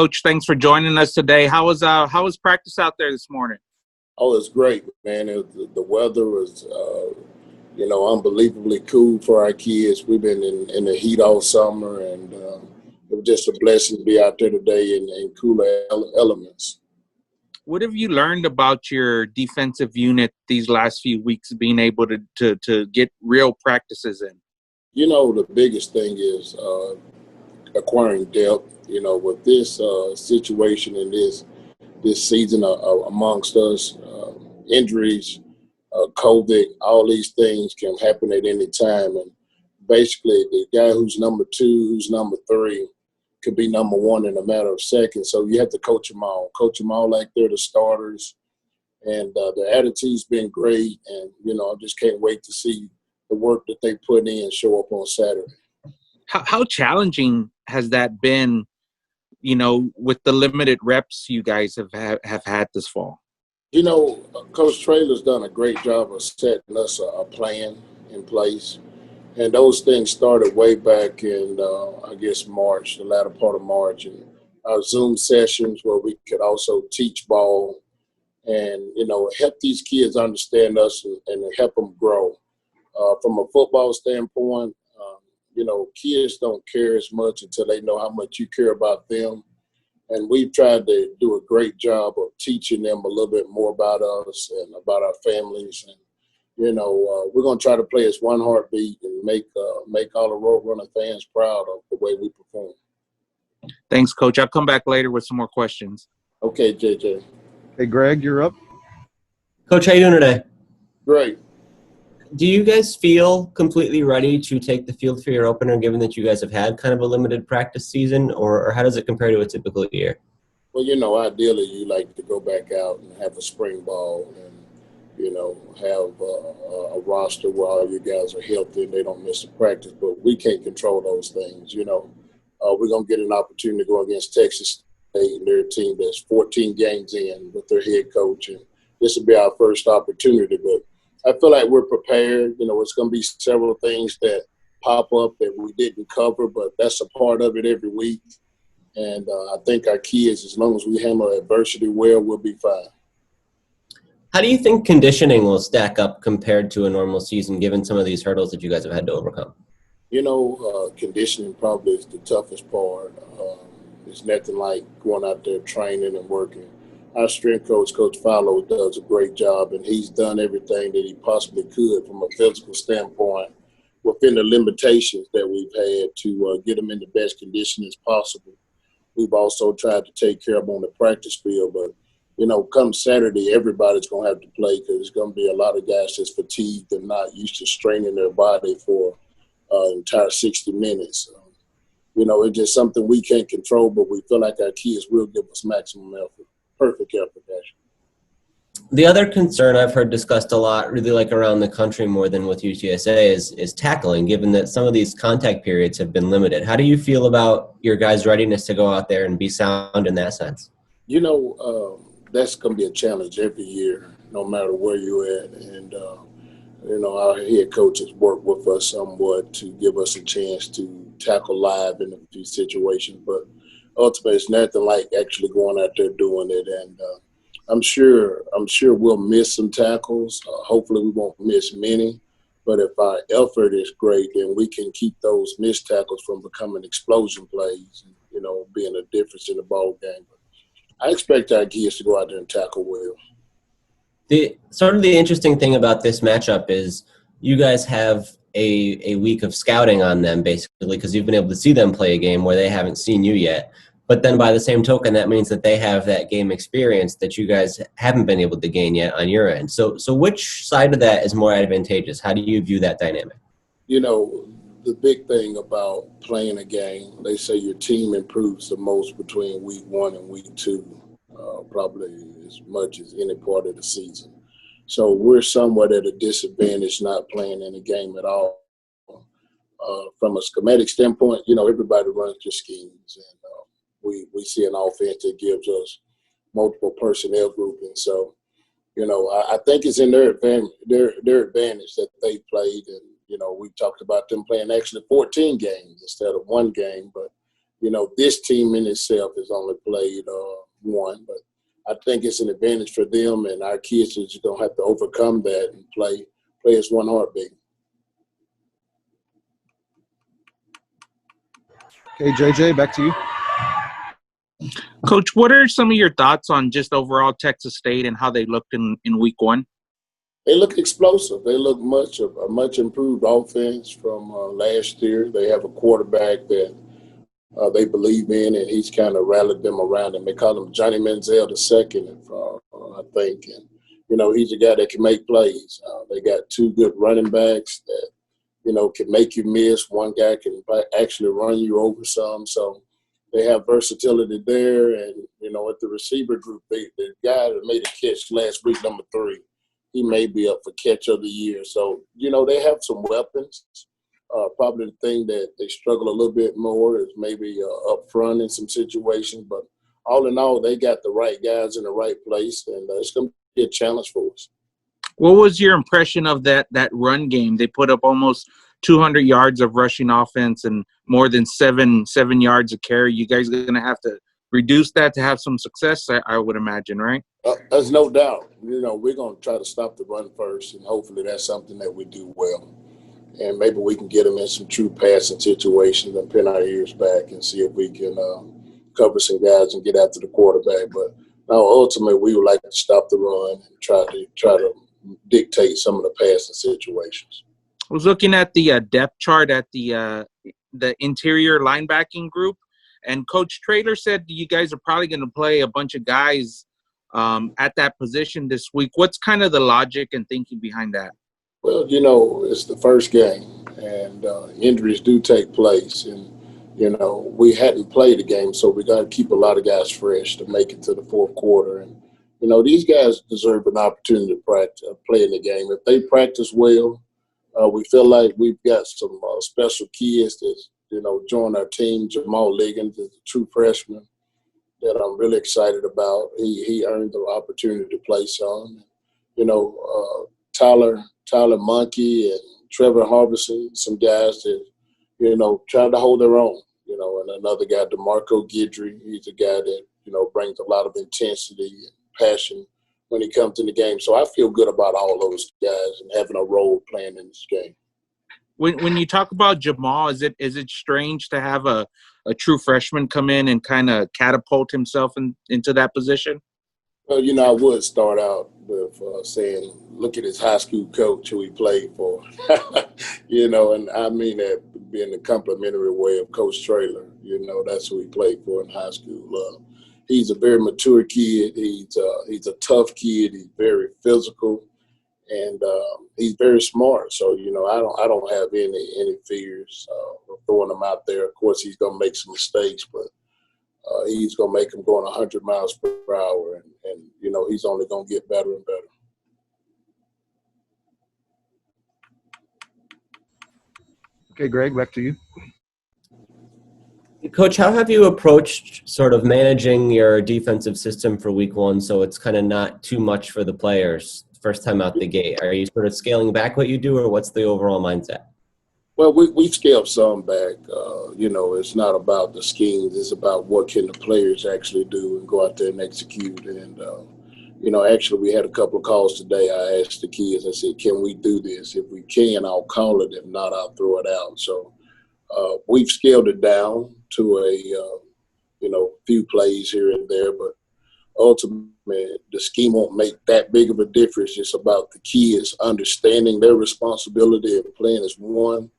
Coach, thanks for joining us today. How was practice out there this morning? Oh, it's great, man. The weather was, unbelievably cool for our kids. We've been in the heat all summer, and it was just a blessing to be out there today in cooler elements. What have you learned about your defensive unit these last few weeks, being able to get real practices in? The biggest thing is acquiring depth. With this situation in this season amongst us, injuries, COVID, all these things can happen at any time. And basically, the guy who's number 2, who's number 3, could be number 1 in a matter of seconds. So you have to coach them all like they're the starters. And the attitude's been great. And, I just can't wait to see the work that they put in show up on Saturday. How challenging has that been, with the limited reps you guys have had this fall? Coach Traylor's done a great job of setting us a plan in place. And those things started way back in, March, the latter part of March. And our Zoom sessions where we could also teach ball and, help these kids understand us and help them grow. From a football standpoint, kids don't care as much until they know how much you care about them. And we've tried to do a great job of teaching them a little bit more about us and about our families. And, we're going to try to play as one heartbeat and make all the Roadrunner fans proud of the way we perform. Thanks, Coach. I'll come back later with some more questions. Okay, JJ. Hey, Greg, you're up. Coach, how you doing today? Great. Do you guys feel completely ready to take the field for your opener, given that you guys have had kind of a limited practice season, or how does it compare to a typical year? Well, ideally you like to go back out and have a spring ball and, have a roster where all you guys are healthy and they don't miss a practice. But we can't control those things, We're going to get an opportunity to go against Texas State and their team that's 14 games in with their head coach. And this will be our first opportunity. But I feel like we're prepared. It's going to be several things that pop up that we didn't cover, but that's a part of it every week. And I think our kids, as long as we handle adversity well, we'll be fine. How do you think conditioning will stack up compared to a normal season, given some of these hurdles that you guys have had to overcome? Conditioning probably is the toughest part. It's nothing like going out there training and working. Our strength coach, Coach Fallow, does a great job, and he's done everything that he possibly could from a physical standpoint within the limitations that we've had to get them in the best condition as possible. We've also tried to take care of them on the practice field, but, come Saturday, everybody's going to have to play because there's going to be a lot of guys that's fatigued and not used to straining their body for an entire 60 minutes. It's just something we can't control, but we feel like our kids will give us maximum effort. Perfect effort, actually. The other concern I've heard discussed a lot, really like around the country more than with UTSA, is tackling, given that some of these contact periods have been limited. How do you feel about your guys' readiness to go out there and be sound in that sense? That's going to be a challenge every year, no matter where you're at. And, our head coaches work with us somewhat to give us a chance to tackle live in a few situations. But ultimately, it's nothing like actually going out there doing it. And I'm sure we'll miss some tackles. Hopefully we won't miss many. But if our effort is great, then we can keep those missed tackles from becoming explosion plays, and, being a difference in the ball game. But I expect our kids to go out there and tackle well. The interesting thing about this matchup is you guys have a week of scouting on them, basically, because you've been able to see them play a game where they haven't seen you yet. But then by the same token, that means that they have that game experience that you guys haven't been able to gain yet on your end. So which side of that is more advantageous? How do you view that dynamic? The big thing about playing a game, they say your team improves the most between week 1 and week 2, probably as much as any part of the season. So we're somewhat at a disadvantage not playing in a game at all. From a schematic standpoint, everybody runs their schemes, and we see an offense that gives us multiple personnel grouping. So, I think it's in their advantage that they played, and we talked about them playing actually 14 games instead of one game, but this team in itself has only played one, but I think it's an advantage for them, and our kids are just going to have to overcome that and play as one heartbeat. Okay, JJ, back to you. Coach, what are some of your thoughts on just overall Texas State and how they looked in week one? They look explosive. They look a much improved offense from last year. They have a quarterback that they believe in, and he's kind of rallied them around him. They call him Johnny Manziel II, I think. And, he's a guy that can make plays. They got two good running backs that, can make you miss. One guy can actually run you over some. So they have versatility there. And, at the receiver group, the guy that made a catch last week, number 3, he may be up for catch of the year. So, they have some weapons. Probably the thing that they struggle a little bit more is maybe up front in some situations. But all in all, they got the right guys in the right place, and it's going to be a challenge for us. What was your impression of that run game? They put up almost 200 yards of rushing offense and more than seven yards of carry. You guys are going to have to reduce that to have some success, I would imagine, right? There's no doubt. We're going to try to stop the run first, and hopefully that's something that we do well. And maybe we can get them in some true passing situations and pin our ears back and see if we can cover some guys and get after the quarterback. But no, ultimately, we would like to stop the run and try to dictate some of the passing situations. I was looking at the depth chart at the interior linebacking group, and Coach Traylor said you guys are probably going to play a bunch of guys at that position this week. What's kind of the logic and thinking behind that? Well, it's the first game, and injuries do take place. And, we hadn't played a game, so we got to keep a lot of guys fresh to make it to the fourth quarter. And, these guys deserve an opportunity to practice, play in the game. If they practice well, we feel like we've got some special kids that, join our team. Jamal Liggins is a true freshman that I'm really excited about. He earned the opportunity to play some. Tyler Monkey and Trevor Harbison, some guys that, tried to hold their own, and another guy, DeMarco Guidry, he's a guy that, brings a lot of intensity and passion when he comes in the game. So I feel good about all those guys and having a role playing in this game. When you talk about Jamal, is it strange to have a true freshman come in and kind of catapult himself into that position? Well, I would start out with saying, look at his high school coach who he played for, and I mean that being a complimentary way of Coach Traylor. That's who he played for in high school. He's a very mature kid. He's a tough kid. He's very physical, and he's very smart. So, I don't have any fears of throwing him out there. Of course, he's going to make some mistakes, but he's going to make him going 100 miles per hour, and he's only going to get better and better. Okay, Greg, back to you. Coach, how have you approached sort of managing your defensive system for week one so it's kind of not too much for the players first time out the gate? Are you sort of scaling back what you do, or what's the overall mindset? Well, we've scaled some back. It's not about the schemes. It's about what can the players actually do and go out there and execute. And, actually we had a couple of calls today. I asked the kids, I said, can we do this? If we can, I'll call it. If not, I'll throw it out. So we've scaled it down to a few plays here and there. But ultimately, the scheme won't make that big of a difference. It's about the kids understanding their responsibility and playing as one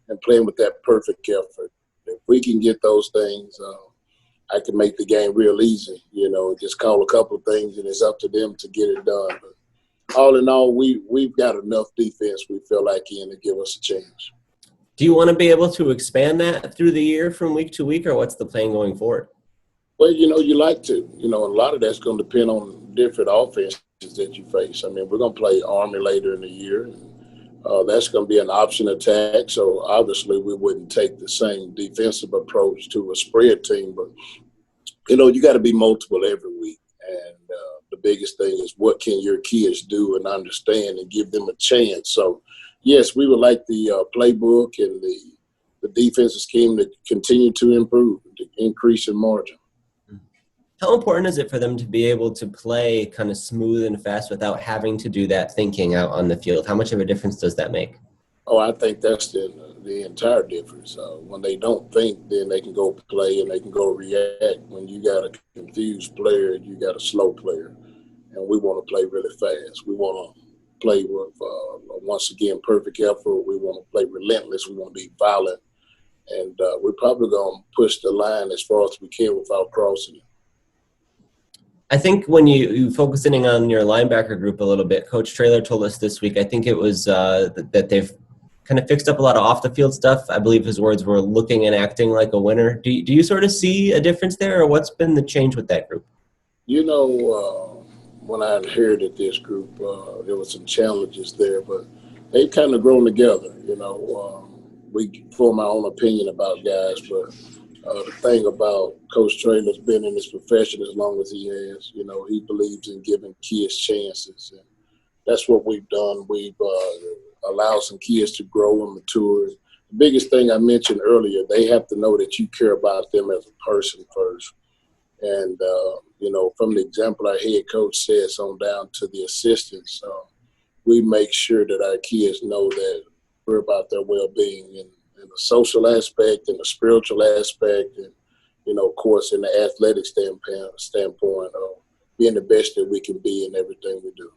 and playing with that perfect effort. If we can get those things, I can make the game real easy, just call a couple of things and it's up to them to get it done. But all in all, we've got enough defense we feel like in to give us a chance. Do you want to be able to expand that through the year from week to week, or what's the plan going forward? Well, you like to. A lot of that's going to depend on different offenses that you face. I mean, we're going to play Army later in the year, and that's going to be an option attack. So, obviously, we wouldn't take the same defensive approach to a spread team. But, you got to be multiple every week. And the biggest thing is what can your kids do and understand and give them a chance. So, yes, we would like the playbook and the the defensive scheme to continue to improve, to increase in margin. How important is it for them to be able to play kind of smooth and fast without having to do that thinking out on the field? How much of a difference does that make? Oh, I think that's the entire difference. When they don't think, then they can go play and they can go react. When you got a confused player, you got a slow player, and we want to play really fast. We want to play with, once again, perfect effort. We want to play relentless. We want to be violent, and we're probably going to push the line as far as we can without crossing it. I think when you focus in on your linebacker group a little bit, Coach Traylor told us this week, I think it was that they've kind of fixed up a lot of off-the-field stuff. I believe his words were looking and acting like a winner. Do you sort of see a difference there, or what's been the change with that group? You know, when I inherited this group, there were some challenges there, but they've kind of grown together. You know, we form our own opinion about guys, but the thing about Coach Traylor's been in this profession as long as he has. You know, he believes in giving kids chances, and that's what we've done. We've allowed some kids to grow and mature. The biggest thing I mentioned earlier, they have to know that you care about them as a person first. And, you know, from the example our head coach says on down to the assistants, we make sure that our kids know that we're about their well-being in the social aspect and the spiritual aspect and, you know, of course, in the athletic standpoint of being the best that we can be in everything we do.